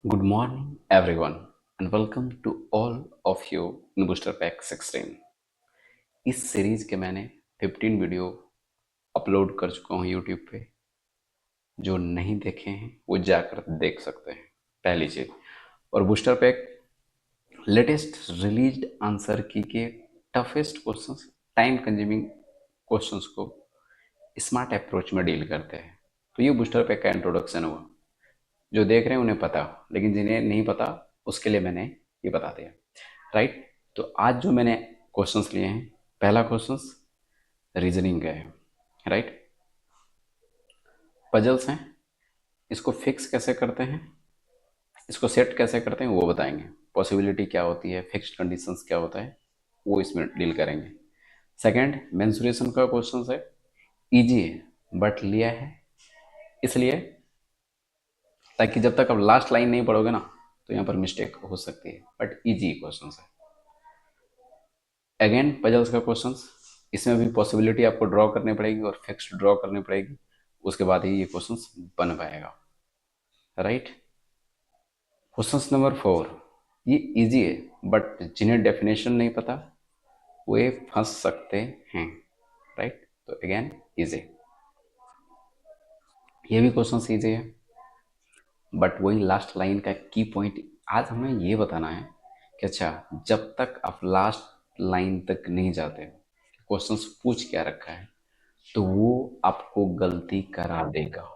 Good morning, everyone, and welcome to all of you in Booster Pack 16. इस series के मैंने 15 video upload कर चुका हूँ यूट्यूब पे। जो नहीं देखे हैं वो जाकर देख सकते हैं, पहली चीज। और booster pack latest released answer की के toughest questions, time consuming questions को स्मार्ट अप्रोच में डील करते हैं। तो ये बूस्टर पैक का इंट्रोडक्शन हुआ। जो देख रहे हैं उन्हें पता, लेकिन जिन्हें नहीं पता उसके लिए मैंने ये बता दिया, राइट। तो आज जो मैंने क्वेश्चंस लिए हैं, पहला क्वेश्चंस रीजनिंग का है, राइट। पजल्स हैं, इसको फिक्स कैसे करते हैं, इसको सेट कैसे करते हैं वो बताएंगे। पॉसिबिलिटी क्या होती है, फिक्स्ड कंडीशंस क्या होता है, वो इसमें डील करेंगे। सेकंड, मेंसुरेशन का क्वेश्चन है, इजी है बट लिया है इसलिए ताकि जब तक आप लास्ट लाइन नहीं पढ़ोगे ना तो यहाँ पर मिस्टेक हो सकती है, बट इजी क्वेश्चन है। अगेन पजल्स का क्वेश्चंस, इसमें भी पॉसिबिलिटी आपको ड्रॉ करनी पड़ेगी और फिक्स्ड ड्रॉ करनी पड़ेगी, उसके बाद ही ये क्वेश्चंस बन पाएगा, राइट। क्वेश्चंस नंबर 4, ये इजी है बट जिन्हें डेफिनेशन नहीं पता वे फंस सकते हैं, राइट। तो अगेन इजी, ये भी क्वेश्चन इजी है बट वही लास्ट लाइन का की पॉइंट आज हमें ये बताना है कि अच्छा, जब तक आप लास्ट लाइन तक नहीं जाते क्वेश्चंस पूछ क्या रखा है तो वो आपको गलती करा देगा।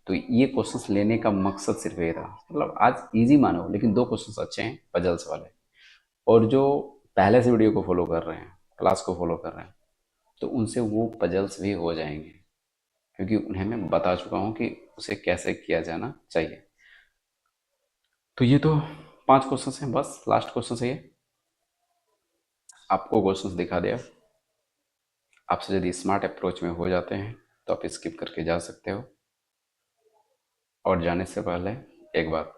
तो ये क्वेश्चंस लेने का मकसद सिर्फ ये था, मतलब आज इजी मानो लेकिन दो क्वेश्चंस अच्छे हैं पजल्स वाले। और जो पहले से वीडियो को फॉलो कर रहे हैं, क्लास को फॉलो कर रहे हैं, तो उनसे वो पजल्स भी हो जाएंगे, क्योंकि उन्हें मैं बता चुका हूँ कि उसे कैसे किया जाना चाहिए। तो ये तो 5 क्वेश्चंस हैं, बस लास्ट क्वेश्चन है ये। आपको क्वेश्चंस दिखा दिया। आपसे यदि स्मार्ट अप्रोच में हो जाते हैं तो आप स्किप करके जा सकते हो। और जाने से पहले एक बात,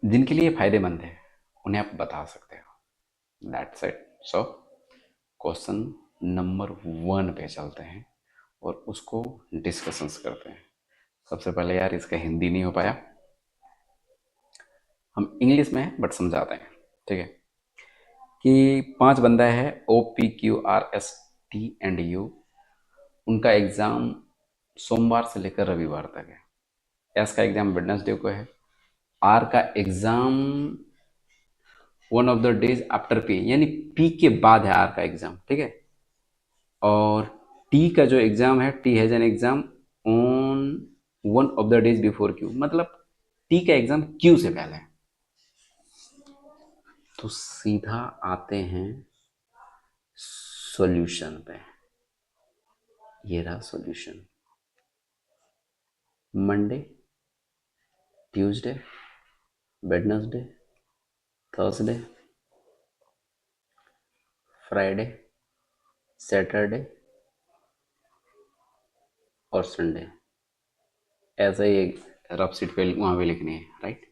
जिनके लिए फायदेमंद है उन्हें आप बता सकते हो, that's it. So question number 1 पे चलते हैं और उसको डिस्कशंस करते हैं। सबसे पहले यार इसका हिंदी नहीं हो पाया, हम इंग्लिश में बट समझाते हैं, ठीक है। कि 5 बंदा है, OPQRST एंड U, उनका एग्ज़ाम सोमवार से लेकर रविवार तक है। एस का एग्ज़ाम वेडनेसडे को है। आर का exam one of the days after P, यानी पी के बाद है आर का एग्ज़ाम, ठीक है। और टी का जो एग्ज़ाम है, T has an exam on one of the days before Q, मतलब टी का एग्ज़ाम क्यू से पहले है। तो सीधा आते हैं सॉल्यूशन पे। ये रहा solution. Monday, Tuesday, Wednesday, Thursday, Friday, Saturday और संडे, ऐसा ही एक रफ सीट पे वहाँ पे लिखनी है, राइट।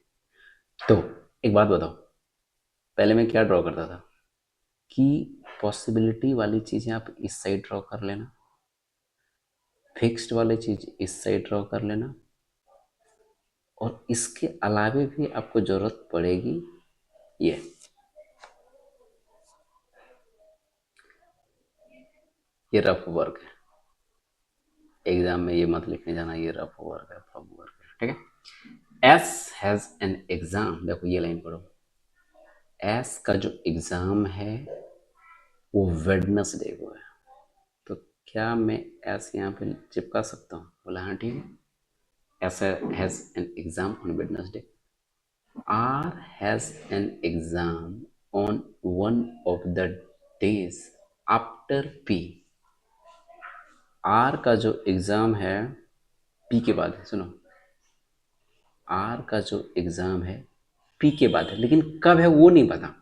तो एक बात बताओ, पहले मैं क्या ड्रॉ करता था कि पॉसिबिलिटी वाली चीज़ें आप इस साइड ड्रॉ कर लेना, फिक्स्ड वाली चीज़ इस साइड ड्रॉ कर लेना, और इसके अलावे भी आपको ज़रूरत पड़ेगी ये रफ वर्क है। एग्जाम में ये मत लिखने जाना ये रफ वर्क है, रफ वर्क है, ठीक है। एस हैज़ एन एग्ज़ाम, देखो ये लाइन पढ़ो, एस का जो एग्ज़ाम है वो वेडनेसडे को है। तो क्या मैं एस यहाँ पे चिपका सकता हूँ? बोला हाँ ठीक है। S has an exam on Wednesday, R has an exam on one of the days after P. R का जो एग्ज़ाम है पी के बाद है, सुनो, आर का जो एग्ज़ाम है पी के बाद है, लेकिन कब है वो नहीं पता।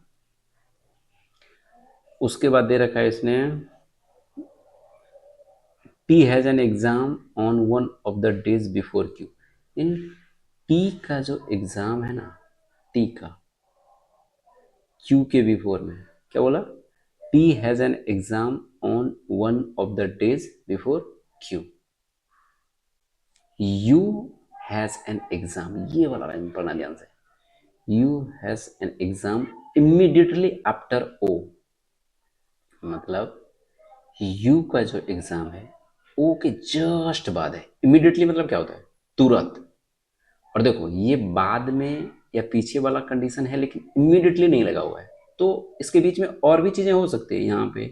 उसके बाद दे रखा है इसने, P has an exam on one of the days before Q. In P का जो एग्ज़ाम है ना, टी का क्यू के बिफोर में, क्या बोला? P has an exam on one of the days before Q. U has an exam, ये वाला लाइन पढ़ना ध्यान से। U has an exam immediately after O, मतलब यू का जो एग्जाम है ओ के जस्ट बाद है। इमीडिएटली मतलब क्या होता है, तुरंत। और देखो ये बाद में या पीछे वाला कंडीशन है, लेकिन इमीडिएटली नहीं लगा हुआ है, तो इसके बीच में और भी चीजें हो सकती है यहाँ पे,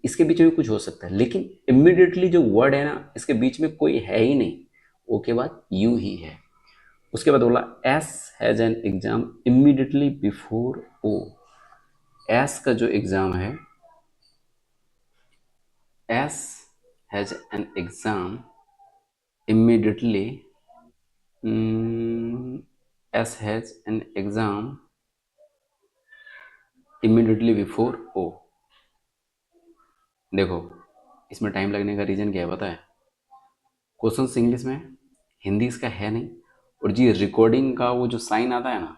इसके बीच में कुछ हो सकता है, लेकिन इमीडिएटली जो वर्ड है ना, इसके बीच में कोई है ही नहीं, ओ के बाद यू ही है। उसके बाद बोला S has an exam immediately before O, S का जो एग्जाम है, S has an exam immediately, S has an exam immediately before O। देखो इसमें टाइम लगने का रीज़न क्या है पता है, क्वेश्चन इंग्लिश में, हिंदी इसका है नहीं, और जी रिकॉर्डिंग का वो जो साइन आता है ना,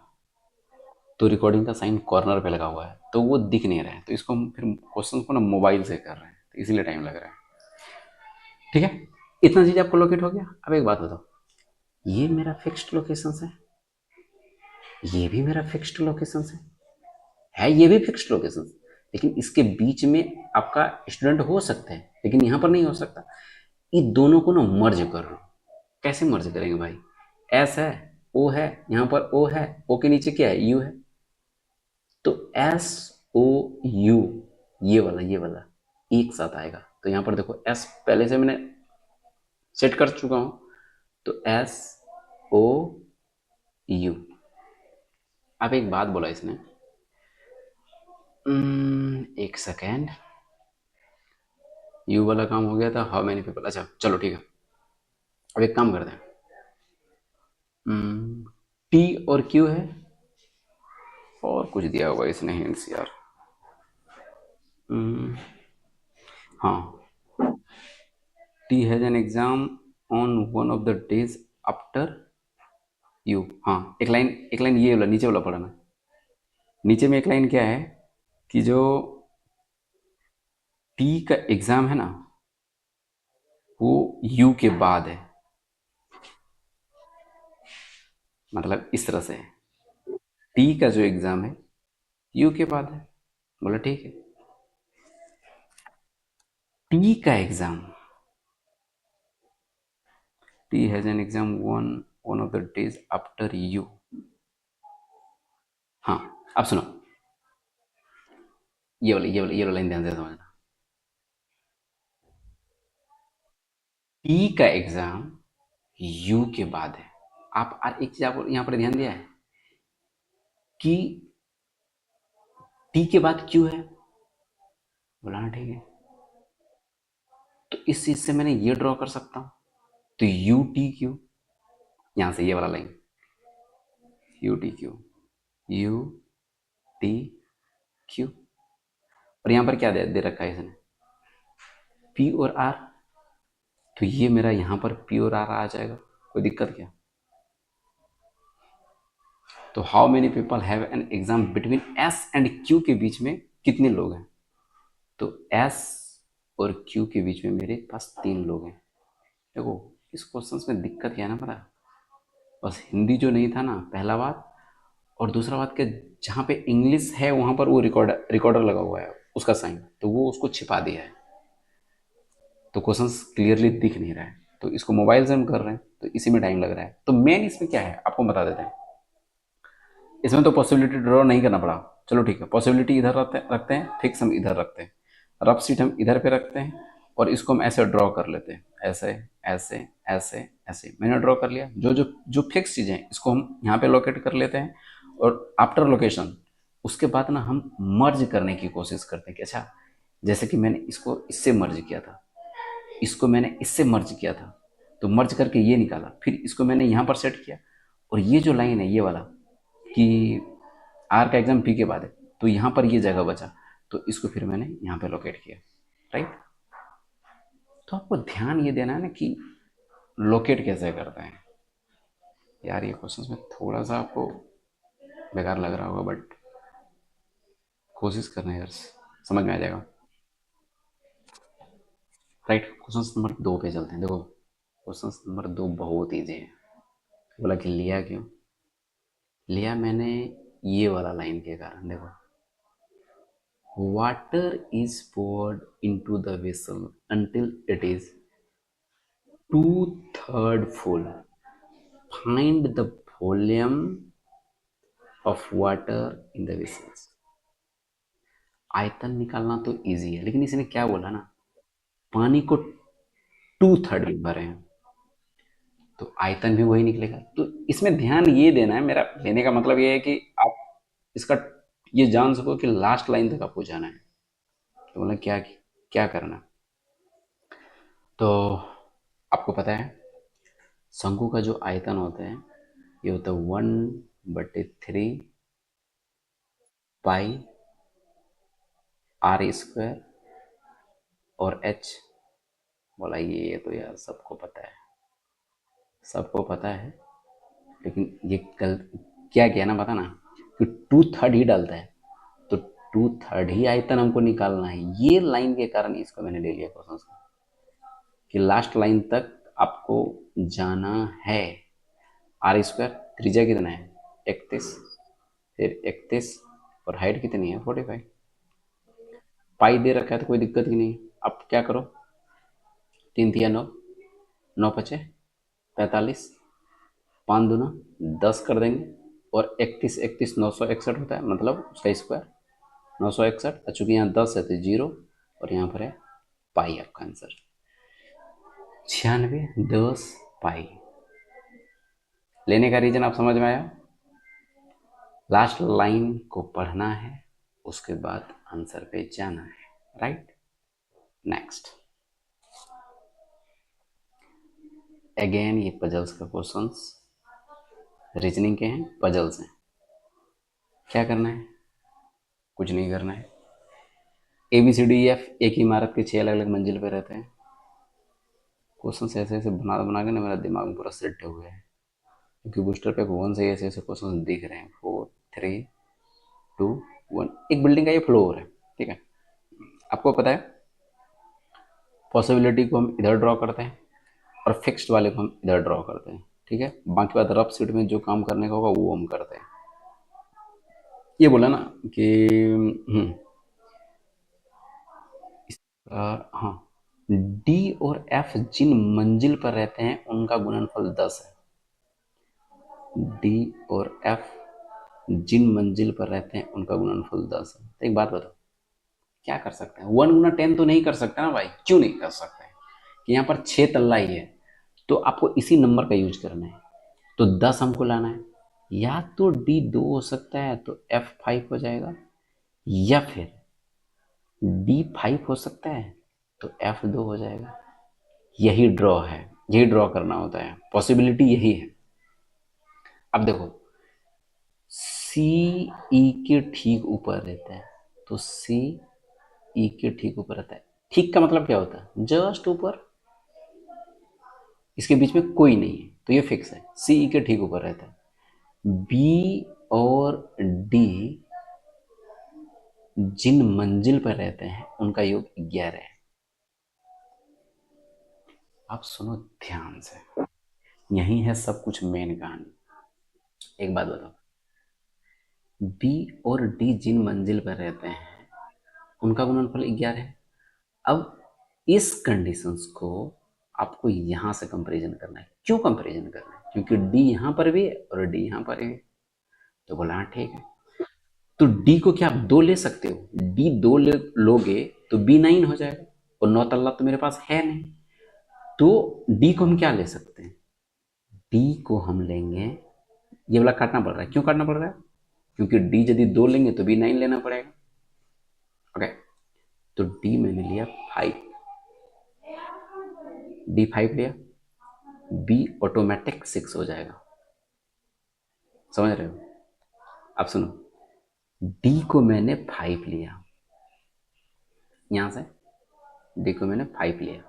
तो रिकॉर्डिंग का साइन कॉर्नर पे लगा हुआ है, तो वो दिख नहीं रहा है, तो इसको हम फिर क्वेश्चन को ना मोबाइल से कर रहे हैं, तो इसीलिए टाइम लग रहा है। ठीक है, इतना चीज़ आपको लोकेट हो गया। अब एक बात बताओ, ये मेरा फिक्स्ड लोकेशन है, ये भी मेरा फिक्स्ड लोकेशन है, ये भी फिक्स्ड लोकेशन, लेकिन इसके बीच में आपका स्टूडेंट हो सकता है, लेकिन यहाँ पर नहीं हो सकता। ये दोनों को ना मर्ज कर लो। कैसे मर्ज करेंगे भाई, एस है, ओ है, यहाँ पर ओ है, ओ के नीचे क्या है, यू है, तो एस ओ यू, ये वाला एक साथ आएगा। तो यहाँ पर देखो एस पहले से मैंने सेट कर चुका हूं, तो एस ओ यू। अब एक बात बोला इसने, एक सेकेंड, यू वाला काम हो गया था, हाउ मेनी पीपल, अच्छा चलो ठीक है। अब एक काम करते हैं, टी और क्यू है, और कुछ दिया होगा इसने हिंट्स यार। हाँ, T has an exam on one of the days after you. हाँ, एक लाइन ये वाला नीचे वाला पढ़ना। नीचे में एक लाइन क्या है कि जो टी का एग्जाम है ना, वो यू के बाद है, मतलब इस तरह से है, टी का जो एग्जाम है यू के बाद है। बोला ठीक है, टी का exam, T has an exam one of the days after you. हाँ, अब सुनो, ये वाला लाइन ध्यान से समझना। टी का एग्जाम यू के बाद है। आप एक चीज आप यहाँ पर ध्यान दिया है कि टी के बाद क्यू है, बोला ना ठीक है, तो इस चीज से मैंने ये ड्रॉ कर सकता हूं, तो यू टी क्यू, यहां से ये वाला line, U T Q, U T Q, और यहां पर क्या दे रखा है इसने, पी और आर, तो ये मेरा यहां पर पी और आर आ जाएगा, कोई दिक्कत क्या। तो how many people have an exam between S and Q, के बीच में कितने लोग हैं, तो एस और क्यू के बीच में मेरे पास 3 लोग हैं। देखो इस क्वेश्चन में दिक्कत क्या है ना पता, बस हिंदी जो नहीं था ना, पहला बात, और दूसरा बात कि जहाँ पे इंग्लिश है वहाँ पर वो रिकॉर्डर लगा हुआ है उसका साइन, तो वो उसको छिपा दिया है, तो क्वेश्चन क्लियरली दिख नहीं रहा है, तो इसको मोबाइल से हम कर रहे हैं, तो इसी में टाइम लग रहा है। तो मेन इसमें क्या है आपको बता देते हैं, इसमें तो पॉसिबिलिटी ड्रॉ नहीं करना पड़ा, चलो ठीक है, पॉसिबिलिटी इधर रखते हैं, फिक्स हम इधर रखते हैं, रफ सीट हम इधर पे रखते हैं, और इसको हम ऐसे ड्रॉ कर लेते हैं, ऐसे ऐसे ऐसे ऐसे, मैंने ड्रॉ कर लिया। जो जो जो फिक्स चीज़ें हैं इसको हम यहाँ पे लोकेट कर लेते हैं, और आफ्टर लोकेशन उसके बाद ना हम मर्ज करने की कोशिश करते हैं कि अच्छा, जैसे कि मैंने इसको इससे मर्ज किया था, इसको मैंने इससे मर्ज किया था, तो मर्ज करके ये निकाला, फिर इसको मैंने यहाँ पर सेट किया, और ये जो लाइन है ये वाला कि आर का एग्जाम पी के बाद है, तो यहाँ पर ये जगह बचा, तो इसको फिर मैंने यहाँ पे लोकेट किया, राइट। तो आपको ध्यान ये देना है ना कि लोकेट कैसे करते हैं। यार ये क्वेश्चन में थोड़ा सा आपको बेकार लग रहा होगा, बट कोशिश करना यार, समझ में आ जाएगा। राइट, क्वेश्चन नंबर 2 पे चलते हैं। देखो क्वेश्चन नंबर 2 बहुत ईजी है, बोला कि लिया क्यों? लिया मैंने ये वाला लाइन के कारण। देखो, water is poured into the vessel until it is 2/3 full. Find the volume of water in the vessels. आयतन निकालना तो इजी है, लेकिन इसने क्या बोला ना, पानी को 2/3 में भरे हैं, तो आयतन भी वही निकलेगा। तो इसमें ध्यान ये देना है, मेरा लेने का मतलब ये है कि आप इसका ये जान सको कि लास्ट लाइन तक आपको जाना है। तो बोला क्या क्या करना। तो आपको पता है शंकु का जो आयतन होता है ये होता है 1/3 पाई आर स्क्वायर और एच। बोला ये तो यार सबको पता है, सबको पता है, लेकिन ये कल क्या किया ना, पता ना, कि 2/3 ही डालता है, तो 2/3 ही आयतन हमको निकालना है। ये लाइन के कारण इसको मैंने ले लिया क्वेश्चन कि लास्ट लाइन तक आपको जाना है। आर स्क्वायर त्रिज्या कितना है 31, फिर 31 और हाइट कितनी है 45। पाई दे रखा है तो कोई दिक्कत ही नहीं। अब क्या करो, 3 × 9, 9×5 = 45, 5×2 = 10 कर देंगे, और 31 31 961 होता है, मतलब उसका स्क्वायर 961। और चूंकि यहाँ 10 है तो 0, और यहाँ पर है पाई। आपका आंसर 96×10 पाई। लेने का रीजन आप समझ में आया। लास्ट लाइन को पढ़ना है, उसके बाद आंसर पे जाना है, राइट। नेक्स्ट, अगेन ये पजल्स का क्वेश्चंस, रीजनिंग के हैं, पजल्स हैं। क्या करना है, कुछ नहीं करना है। A B C D F एक ही इमारत के 6 अलग अलग मंजिल पे रहते हैं। क्वेश्चन ऐसे ऐसे बना बना के ना मेरा दिमाग में पूरा सेट हुआ है, क्योंकि बूस्टर पे 1 से ऐसे ऐसे क्वेश्चन दिख रहे हैं। 4 3 2 1। एक बिल्डिंग का ये फ्लोर है, ठीक है। आपको पता है पॉसिबिलिटी को हम इधर ड्रॉ करते हैं और फिक्स्ड वाले को हम इधर ड्रॉ करते हैं, ठीक है। बाकी बात रफ शीट में जो काम करने का होगा वो हम करते हैं। ये बोला ना कि हाँ, डी और एफ जिन मंजिल पर रहते हैं उनका गुणनफल 10 है। डी और एफ जिन मंजिल पर रहते हैं उनका गुणनफल 10 है। तो एक बात बताओ, क्या कर सकते हैं? 1 × 10 तो नहीं कर सकते ना भाई। क्यों नहीं कर सकते? कि यहाँ पर 6 तल्ला ही है, तो आपको इसी नंबर का यूज करना है। तो 10 हमको लाना है। या तो डी 2 हो सकता है तो एफ 5 हो जाएगा, या फिर डी 5 हो सकता है तो एफ 2 हो जाएगा। यही ड्रॉ है, यही ड्रॉ करना होता है, पॉसिबिलिटी यही है। अब देखो, सी ई के ठीक ऊपर रहता है, तो सी ई के ठीक ऊपर रहता है। ठीक का मतलब क्या होता है? जस्ट ऊपर, इसके बीच में कोई नहीं है, तो ये फिक्स है, सी ई के ठीक ऊपर रहता है। बी और डी जिन मंजिल पर रहते हैं उनका योग 11 है। आप सुनो ध्यान से, यही है सब कुछ मेन कहानी। एक बात बताओ, बी और डी जिन मंजिल पर रहते हैं उनका गुणनफल 11 है। अब इस कंडीशंस को आपको यहां से कंपैरिजन करना है। क्यों कंपैरिजन करना है? क्योंकि डी यहां पर भी है और डी यहां पर भी है। तो बोला हाँ ठीक है। तो डी को क्या आप 2 ले सकते हो? डी 2 लोगे तो बी 9 हो जाएगा, और 9 तल्ला तो मेरे पास है नहीं। तो डी को हम क्या ले सकते हैं? डी को हम लेंगे, ये वाला काटना पड़ रहा है। क्यों काटना पड़ रहा है? क्योंकि डी यदि 2 लेंगे तो बी 9 लेना पड़ेगा। ओके, तो डी मैंने लिया 5, डी 5 लिया, बी ऑटोमेटिक 6 हो जाएगा। समझ रहे हो? अब सुनो, डी को मैंने 5 लिया, यहां से डी को मैंने 5 लिया,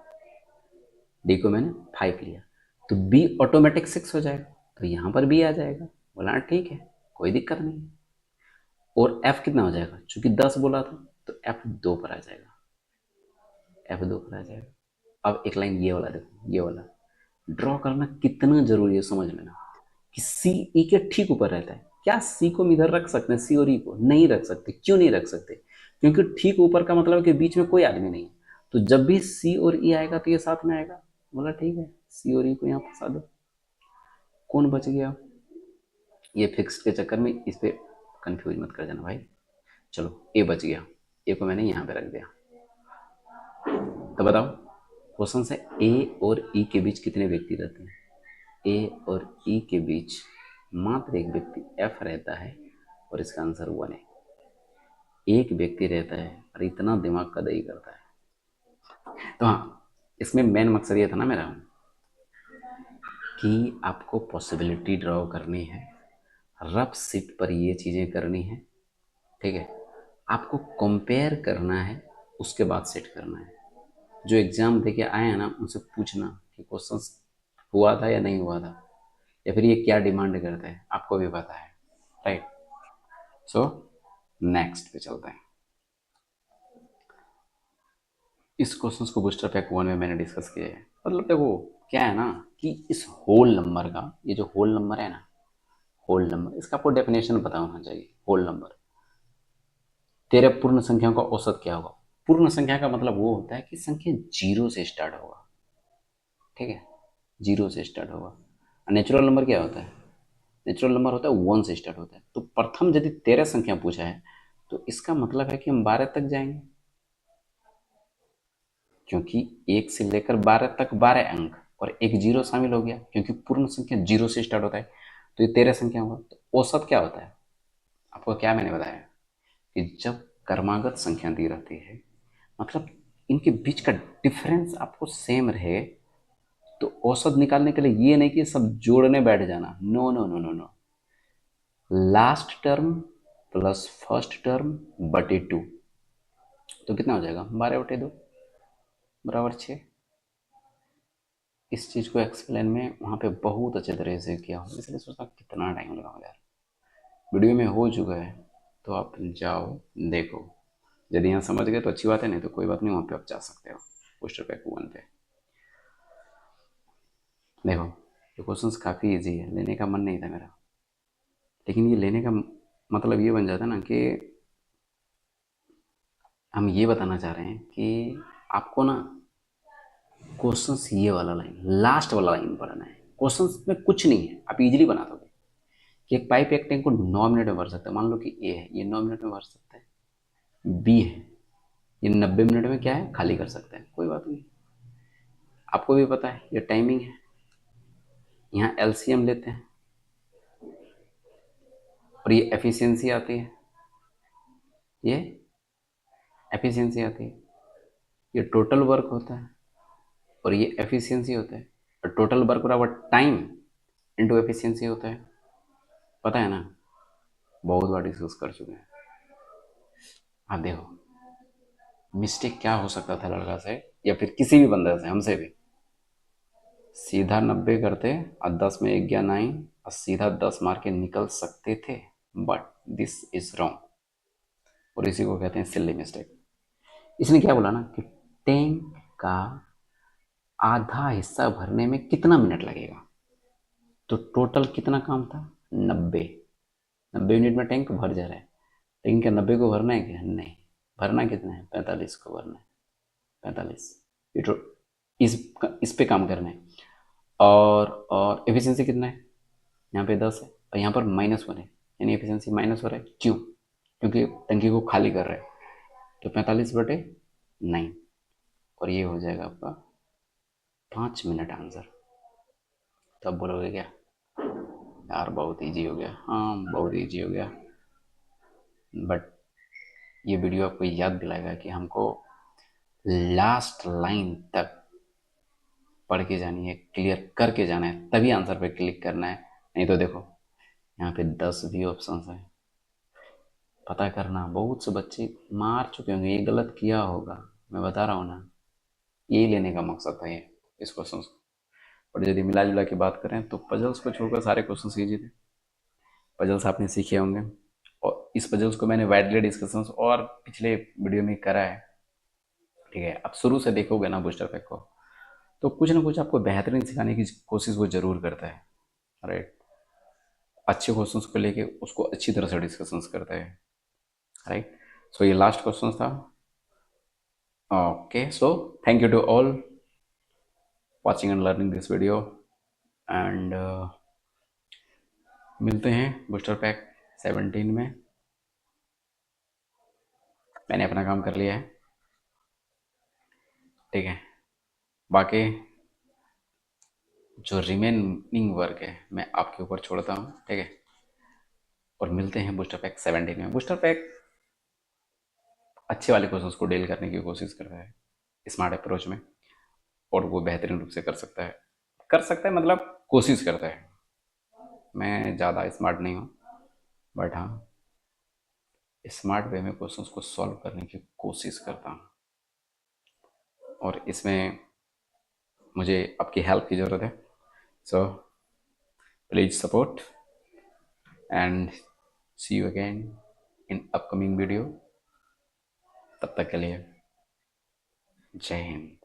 डी को मैंने 5 लिया, तो बी ऑटोमेटिक 6 हो जाएगा, तो यहां पर बी आ जाएगा। बोला ठीक है, कोई दिक्कत नहीं है। और एफ कितना हो जाएगा? चूंकि 10 बोला था तो एफ 2 पर आ जाएगा, एफ 2 पर आ जाएगा। अब एक लाइन ये वाला देखो, ये वाला ड्रॉ करना कितना जरूरी है समझ लेना। कि सी ई के ठीक ऊपर रहता है। क्या सी को हम इधर रख सकते हैं? सी और ई को नहीं रख सकते। क्यों नहीं रख सकते? क्योंकि ठीक ऊपर का मतलब है कि बीच में कोई आदमी नहीं है। तो जब भी सी और ई आएगा तो ये साथ में आएगा। बोला ठीक है, सी और ई को यहाँ फंसा दो। कौन बच गया? ये फिक्स के चक्कर में इस पे कंफ्यूज मत कर जाना भाई। चलो ए बच गया, ए को मैंने यहाँ पे रख दिया। तो बताओ, क्वेश्चन है ए और ई के बीच कितने व्यक्ति रहते हैं? ए और ई के बीच मात्र एक व्यक्ति एफ रहता है और इसका आंसर 1 है। एक व्यक्ति रहता है और इतना दिमाग का दही करता है। तो हाँ, इसमें मेन मकसद ये था ना मेरा कि आपको पॉसिबिलिटी ड्रॉ करनी है, रफ शीट पर ये चीज़ें करनी है, ठीक है। आपको कंपेयर करना है, उसके बाद सेट करना है। जो एग्ज़ाम देके आए हैं ना, उनसे पूछना कि क्वेश्चंस हुआ था या नहीं हुआ था, या फिर ये क्या डिमांड करता है, आपको भी पता है, राइट। सो नेक्स्ट पे चलते हैं। इस क्वेश्चन को बूस्टर पैक 1 में मैंने डिस्कस किया है। मतलब देखो क्या है ना कि इस होल नंबर का, ये जो होल नंबर है ना, होल नंबर, इसका आपको डेफिनेशन पता होना चाहिए। होल नंबर, तेरे पूर्ण संख्याओं का औसत क्या होगा? पूर्ण संख्या का मतलब वो होता है कि संख्या जीरो से स्टार्ट होगा, ठीक है, जीरो से स्टार्ट होगा। नेचुरल नंबर क्या होता है? नेचुरल नंबर होता है 1 से स्टार्ट होता है। तो प्रथम यदि 13 संख्या पूछा है तो इसका मतलब है कि हम 12 तक जाएंगे, क्योंकि 1 से लेकर 12 तक 12 अंक और एक जीरो शामिल हो गया, क्योंकि पूर्ण संख्या जीरो से स्टार्ट होता है। तो ये 13 संख्या होगा। तो औसत क्या होता है? आपको क्या मैंने बताया कि जब क्रमागत संख्या दी रहती है, मतलब इनके बीच का डिफरेंस आपको सेम रहे, तो औसत निकालने के लिए ये नहीं कि सब जोड़ने बैठ जाना। No no no no no, last term plus first term बटे 2, तो कितना हो जाएगा? 12/2 बराबर 6। इस चीज़ को एक्सप्लेन में वहाँ पे बहुत अच्छे तरह से किया हूँ, इसलिए सोचा कितना टाइम लगाऊंगा यार। वीडियो में हो चुका है, तो आप जाओ देखो। यदि यहाँ समझ गए तो अच्छी बात है, नहीं तो कोई बात नहीं, वहाँ पे आप जा सकते हो पोस्टर पैक 1 पे। देखो, ये क्वेश्चंस काफ़ी इजी है, लेने का मन नहीं था मेरा, लेकिन ये लेने का मतलब ये बन जाता है ना कि हम ये बताना चाह रहे हैं कि आपको ना क्वेश्चंस ये वाला लाइन, लास्ट वाला लाइन पढ़ना है। क्वेश्चंस में कुछ नहीं है, आप इजीली बना दोगे कि एक पाइप एक टैंक को 9 मिनट में भर सकता है। मान लो कि ए है, ये 9 मिनट में भर सकता है। बी है, ये 90 मिनट में क्या है, खाली कर सकते हैं। कोई बात नहीं, आपको भी पता है ये टाइमिंग है। यहाँ एलसीएम लेते हैं और ये एफिशिएंसी आती है, ये एफिशिएंसी आती है। ये टोटल वर्क होता है और ये एफिशिएंसी होता है। और टोटल वर्क बराबर टाइम इंटू एफिशिएंसी होता है, पता है ना, बहुत बार डिस्कस कर चुके हैं। हाँ देखो, मिस्टेक क्या हो सकता था लड़का से या फिर किसी भी बंदे से, हमसे भी, सीधा 90 करते और 10 में 1 गया 9 और सीधा 10 मार के निकल सकते थे, बट दिस इज रॉन्ग। और इसी को कहते हैं सिली मिस्टेक। इसने क्या बोला ना कि टैंक का आधा हिस्सा भरने में कितना मिनट लगेगा। तो टोटल कितना काम था? 90। 90 मिनट में टैंक भर जा रहा है, लेकिन क्या 90 को भरना है? क्या नहीं, भरना कितना है? 45 को भरना है, 45। ये इस पे काम करना है। और एफिशिएंसी कितना है? यहाँ पे 10 है और यहाँ पर -1 है, यानी एफिशिएंसी माइनस हो रहा है। क्यों? क्योंकि टंकी को खाली कर रहा है। तो 45/9, और ये हो जाएगा आपका 5 मिनट आंसर। तब बोलोगे क्या यार बहुत इजी हो गया? हाँ बहुत इजी हो गया, बट ये वीडियो आपको याद दिलाएगा कि हमको लास्ट लाइन तक पढ़ के जानी है, क्लियर करके जाना है, तभी आंसर पे क्लिक करना है। नहीं तो देखो, यहाँ पे 10 भी ऑप्शन है, पता करना। बहुत से बच्चे मार चुके होंगे, ये गलत किया होगा, मैं बता रहा हूँ ना। यही लेने का मकसद था ये, इस क्वेश्चन को। और यदि मिला जुला की बात करें तो पजल्स को छोड़कर सारे क्वेश्चन ईजी थे। पजल्स आपने सीखे होंगे, और इस पजल्स को मैंने वाइडली डिस्कशन और पिछले वीडियो में करा है, ठीक है। आप शुरू से देखोगे ना बूस्टर पैक को, तो कुछ ना कुछ आपको बेहतरीन सिखाने की कोशिश वो जरूर करता है, राइट। अच्छे क्वेश्चंस को लेके उसको अच्छी तरह से डिस्कशंस करते हैं, राइट। सो ये लास्ट क्वेश्चन था। Okay, so thank you to all watching and learning this video, and मिलते हैं बूस्टर पैक 17 में। मैंने अपना काम कर लिया है, ठीक है। बाकी जो रिमेनिंग वर्क है मैं आपके ऊपर छोड़ता हूँ, ठीक है। और मिलते हैं बूस्टर पैक 17 में। बूस्टर पैक अच्छे वाले क्वेश्चंस को डील करने की कोशिश करता है स्मार्ट अप्रोच में, और वो बेहतरीन रूप से कर सकता है मतलब कोशिश करता है। मैं ज़्यादा स्मार्ट नहीं हूँ, बट हाँ स्मार्ट वे में क्वेश्चंस को सॉल्व करने की कोशिश करता हूँ, और इसमें मुझे आपकी हेल्प की ज़रूरत है। So please support and see you again in upcoming video. तब तक के लिए जय हिंद।